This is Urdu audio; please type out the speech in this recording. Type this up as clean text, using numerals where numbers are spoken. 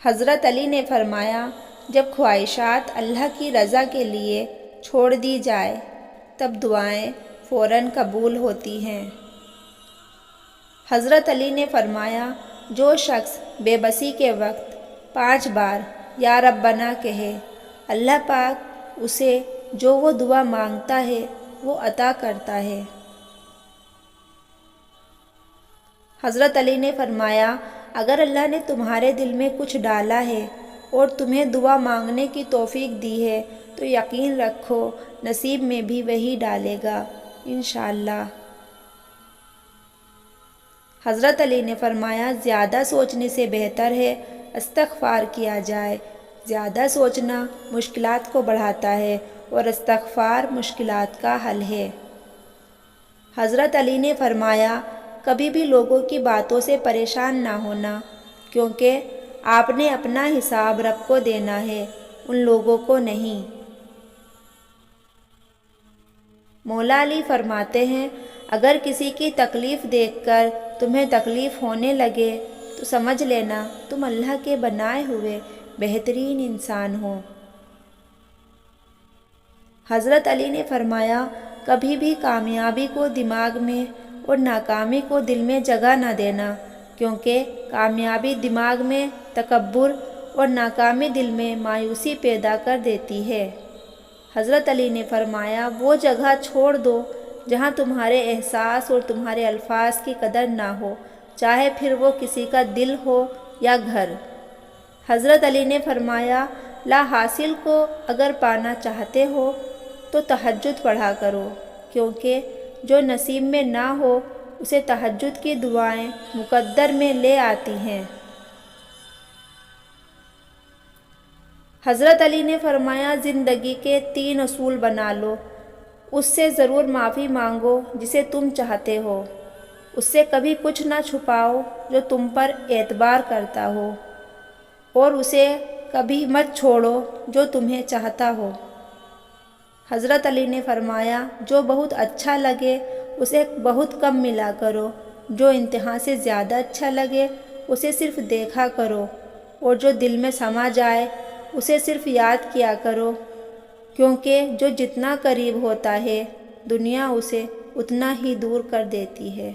حضرت علی نے فرمایا، جب خواہشات اللہ کی رضا کے لیے چھوڑ دی جائے تب دعائیں فوراً قبول ہوتی ہیں۔ حضرت علی نے فرمایا، جو شخص بے بسی کے وقت 5 بار یا ربنا کہے، اللہ پاک اسے جو وہ دعا مانگتا ہے وہ عطا کرتا ہے۔ حضرت علی نے فرمایا، اگر اللہ نے تمہارے دل میں کچھ ڈالا ہے اور تمہیں دعا مانگنے کی توفیق دی ہے تو یقین رکھو نصیب میں بھی وہی ڈالے گا انشاءاللہ۔ حضرت علی نے فرمایا، زیادہ سوچنے سے بہتر ہے استغفار کیا جائے۔ زیادہ سوچنا مشکلات کو بڑھاتا ہے اور استغفار مشکلات کا حل ہے۔ حضرت علی نے فرمایا، کبھی بھی لوگوں کی باتوں سے پریشان نہ ہونا، کیونکہ آپ نے اپنا حساب رب کو دینا ہے، ان لوگوں کو نہیں۔ مولا علی فرماتے ہیں، اگر کسی کی تکلیف دیکھ کر تمہیں تکلیف ہونے لگے تو سمجھ لینا تم اللہ کے بنائے ہوئے بہترین انسان ہو۔ حضرت علی نے فرمایا، کبھی بھی کامیابی کو دماغ میں اور ناکامی کو دل میں جگہ نہ دینا، کیونکہ کامیابی دماغ میں تکبر اور ناکامی دل میں مایوسی پیدا کر دیتی ہے۔ حضرت علی نے فرمایا، وہ جگہ چھوڑ دو جہاں تمہارے احساس اور تمہارے الفاظ کی قدر نہ ہو، چاہے پھر وہ کسی کا دل ہو یا گھر۔ حضرت علی نے فرمایا، لا حاصل کو اگر پانا چاہتے ہو تو تہجد پڑھا کرو، کیونکہ جو نصیب میں نہ ہو اسے تہجد کی دعائیں مقدر میں لے آتی ہیں۔ حضرت علی نے فرمایا، زندگی کے 3 اصول بنا لو، اس سے ضرور معافی مانگو جسے تم چاہتے ہو، اس سے کبھی کچھ نہ چھپاؤ جو تم پر اعتبار کرتا ہو، اور اسے کبھی مت چھوڑو جو تمہیں چاہتا ہو۔ حضرت علی نے فرمایا، جو بہت اچھا لگے اسے بہت کم ملا کرو، جو انتہا سے زیادہ اچھا لگے اسے صرف دیکھا کرو، اور جو دل میں سما جائے اسے صرف یاد کیا کرو، کیونکہ جو جتنا قریب ہوتا ہے دنیا اسے اتنا ہی دور کر دیتی ہے۔